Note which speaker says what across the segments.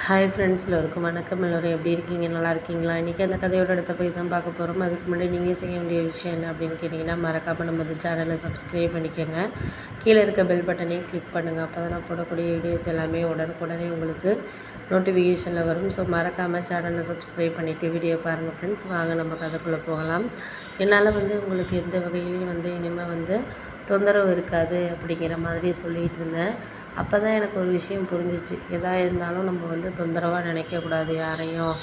Speaker 1: Hi friends, எல்லோருக்கும் வணக்கம். எல்லோரும் எப்படி இருக்கீங்க? நல்லா இருக்கீங்களா? இன்றைக்கி அந்த கதையோட இடத்த போய் தான் பார்க்க போகிறோம். அதுக்கு முன்னாடி நீங்கள் செய்ய வேண்டிய விஷயம் என்ன அப்படின்னு கேட்டிங்கன்னா, மறக்காமல் நம்ம இந்த சேனலை சப்ஸ்கிரைப் பண்ணிக்கோங்க. கீழே இருக்க பெல் பட்டனையும் கிளிக் பண்ணுங்கள். அப்போ தான் நான் போடக்கூடிய வீடியோஸ் எல்லாமே உடனுக்குடனே உங்களுக்கு நோட்டிஃபிகேஷனில் வரும். ஸோ மறக்காமல் சேனலை சப்ஸ்கிரைப் பண்ணிவிட்டு வீடியோ பாருங்கள் ஃப்ரெண்ட்ஸ். வாங்க நம்ம கதைக்குள்ளே போகலாம். என்னால் உங்களுக்கு எந்த வகையிலையும் இனிமேல் தொந்தரவு இருக்காது அப்படிங்கிற மாதிரி சொல்லிகிட்டு இருந்தேன். அப்போ தான் எனக்கு ஒரு விஷயம் புரிஞ்சிச்சு. எதாக இருந்தாலும் நம்ம தொந்தரவாக நினைக்கக்கூடாது யாரையும்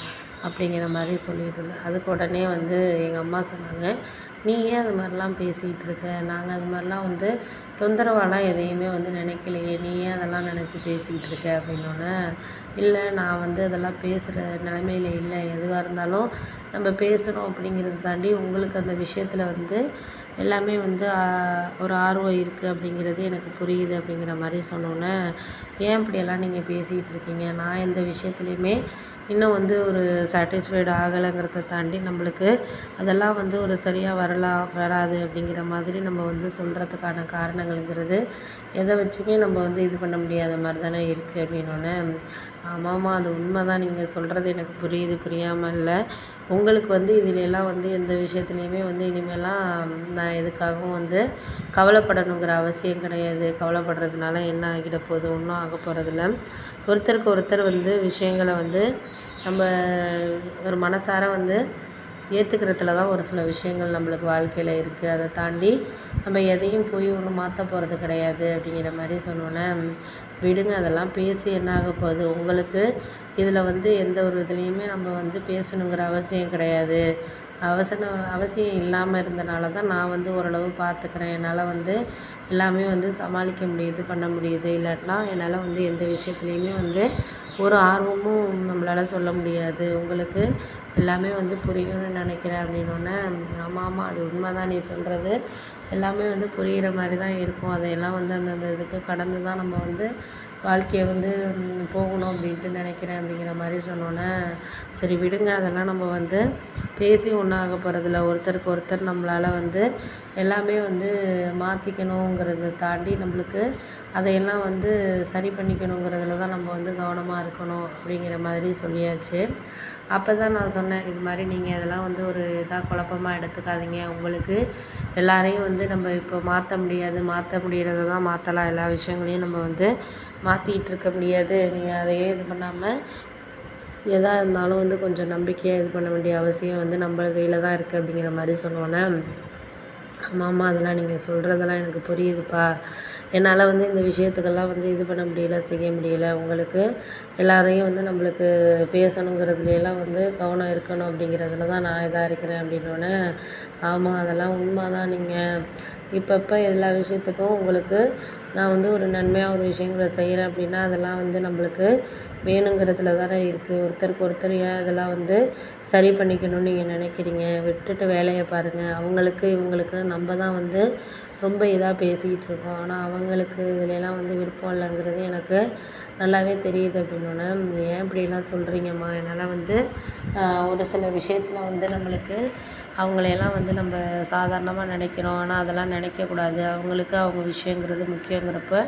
Speaker 1: அப்படிங்கிற மாதிரி சொல்லிகிட்டு இருந்தேன். அதுக்கு உடனே எங்கள் அம்மா சொன்னாங்க, நீ ஏன் அது மாதிரிலாம் பேசிகிட்டு இருக்க? நாங்கள் அது மாதிரிலாம் தொந்தரவாலாம் எதையுமே நினைக்கலையே, நீ ஏன் அதெல்லாம் நினச்சி பேசிக்கிட்டு இருக்க அப்படின்னோடனே, இல்லை நான் அதெல்லாம் பேசுகிற நிலைமையில் இல்லை. எதுவாக இருந்தாலும் நம்ம பேசணும் அப்படிங்கிறத தாண்டி உங்களுக்கு அந்த விஷயத்தில் எல்லாமே ஒரு ஆர்வம் இருக்குது அப்படிங்கிறது எனக்கு புரியுது அப்படிங்கிற மாதிரி சொன்னோன்னே, ஏன் இப்படியெல்லாம் நீங்கள் பேசிகிட்டு இருக்கீங்க? நான் எந்த விஷயத்துலையுமே இன்னும் ஒரு சாட்டிஸ்ஃபைடு ஆகலைங்கிறத தாண்டி நம்மளுக்கு அதெல்லாம் ஒரு சரியாக வராது அப்படிங்கிற மாதிரி நம்ம சொல்கிறதுக்கான காரணங்கள்ங்கிறது எதை வச்சுமே நம்ம இது பண்ண முடியாத மாதிரி தானே இருக்குது அப்படின்னோடனே, ஆமாம்மா அது உண்மை தான், நீங்கள் சொல்கிறது எனக்கு புரியுது, புரியாமல் இல்லை. உங்களுக்கு இதிலெல்லாம் எந்த விஷயத்துலையுமே இனிமேலாம் நான் எதுக்காகவும் கவலைப்படணுங்கிற அவசியம் கிடையாது. கவலைப்படுறதுனால என்ன ஆகிட போகுது? ஒன்றும் ஆக போகிறதில்ல. ஒருத்தருக்கு ஒருத்தர் விஷயங்களை நம்ம ஒரு மனசார ஏற்றுக்கிறதுல தான் ஒரு சில விஷயங்கள் நம்மளுக்கு வாழ்க்கையில் இருக்குது. அதை தாண்டி நம்ம எதையும் போய் ஒன்றும் மாற்ற போகிறது கிடையாது அப்படிங்கிற மாதிரி சொன்னோன்னே, விடுங்க அதெல்லாம் பேசி என்ன ஆக போகுது? உங்களுக்கு இதில் எந்த ஒரு இதுலேயுமே நம்ம பேசணுங்கிற அவசியம் கிடையாது. அவசியம் இல்லாமல் இருந்தனால தான் நான் ஓரளவு பார்த்துக்கிறேன். என்னால் எல்லாமே சமாளிக்க முடியுது, பண்ண முடியுது. இல்லாட்டினா என்னால் எந்த விஷயத்துலையுமே ஒரு ஆர்வமும் நம்மளால் சொல்ல முடியாது. உங்களுக்கு எல்லாமே புரியும்னு நினைக்கிறேன் அப்படின்னோடனே, ஆமாம் அது உண்மை தான், நீ சொல்கிறது எல்லாமே புரிகிற மாதிரி தான் இருக்கும். அதையெல்லாம் அந்தந்த இதுக்கு கடந்து தான் நம்ம வாழ்க்கையை போகணும் அப்படின்ட்டு நினைக்கிறேன் அப்படிங்கிற மாதிரி சொன்னோன்னே, சரி விடுங்க அதெல்லாம் நம்ம பேசி ஒன்றும் ஆக போகிறதில்ல. ஒருத்தருக்கு ஒருத்தர் நம்மளால் எல்லாமே மாற்றிக்கணுங்கிறத தாண்டி நம்மளுக்கு அதையெல்லாம் சரி பண்ணிக்கணுங்கிறதுல தான் நம்ம கவனமாக இருக்கணும் அப்படிங்கிற மாதிரி சொல்லியாச்சு. அப்போ தான் நான் சொன்னேன், இது மாதிரி நீங்கள் இதெல்லாம் ஒரு இதாக குழப்பமாக எடுத்துக்காதீங்க. உங்களுக்கு எல்லாரையும் நம்ம இப்போ மாற்ற முடியாது. மாற்ற முடிகிறத தான் மாற்றலாம். எல்லா விஷயங்களையும் நம்ம மாற்றிக்கிட்டு இருக்க முடியாது. நீங்கள் அதையே இது பண்ணாமல் எதாக இருந்தாலும் கொஞ்சம் நம்பிக்கையாக இது பண்ண வேண்டிய அவசியம் நம்ம கையில் தான் இருக்குது அப்படிங்கிற மாதிரி சொன்னோன்னே, ஆமாம்மா அதெல்லாம் நீங்கள் சொல்கிறதெல்லாம் எனக்கு புரியுதுப்பா. என்னால் இந்த விஷயத்துக்கெல்லாம் இது பண்ண முடியல, செய்ய முடியல. உங்களுக்கு எல்லாரையும் நம்மளுக்கு பேசணுங்கிறதுலாம் கவனம் இருக்கணும் அப்படிங்கிறதுல தான் நான் இதாக இருக்கிறேன் அப்படின்னோடனே, ஆமாம் அதெல்லாம் உண்மை தான். நீங்கள் இப்பப்போ எல்லா விஷயத்துக்கும் உங்களுக்கு நான் ஒரு நன்மையாக ஒரு விஷயங்களை செய்கிறேன் அப்படின்னா அதெல்லாம் நம்மளுக்கு வேணுங்கிறதுல தானே இருக்குது. ஒருத்தருக்கு ஒருத்தர் ஏன் இதெல்லாம் சரி பண்ணிக்கணும்னு நீங்கள் நினைக்கிறீங்க? விட்டுட்டு வேலையை பாருங்கள். அவங்களுக்கு இவங்களுக்குன்னு நம்ம தான் ரொம்ப இதாக பேசிக்கிட்டு இருக்கோம். ஆனால் அவங்களுக்கு இதிலெல்லாம் விருப்பம் இல்லைங்கிறது எனக்கு நல்லாவே தெரியுது அப்படின்னோடனே, ஏன் இப்படிலாம் சொல்கிறீங்கம்மா? என்னால் ஒரு சில விஷயத்தில் நம்மளுக்கு அவங்களையெல்லாம் நம்ம சாதாரணமாக நினைக்கிறோம். ஆனால் அதெல்லாம் நினைக்கக்கூடாது. அவங்களுக்கு அவங்க விஷயங்கிறது முக்கியங்கிறப்ப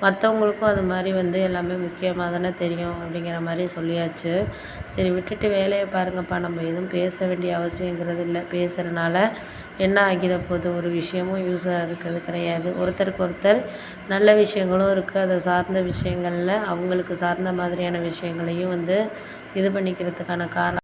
Speaker 1: மற்றவங்களுக்கும் அது மாதிரி எல்லாமே முக்கியமாக தானே தெரியும் அப்படிங்கிற மாதிரி சொல்லியாச்சு. சரி விட்டுட்டு வேலையை பாருங்கப்பா. நம்ம எதுவும் பேச வேண்டிய அவசியங்கிறது இல்லை. பேசுகிறனால என்ன ஆகிட போகுது? ஒரு விஷயமும் யூஸாக இருக்கிறது கிடையாது. ஒருத்தருக்கு ஒருத்தர் நல்ல விஷயங்களும் இருக்குது. அதை சார்ந்த விஷயங்களில் அவங்களுக்கு சார்ந்த மாதிரியான விஷயங்களையும் இது பண்ணிக்கிறதுக்கான காரணம்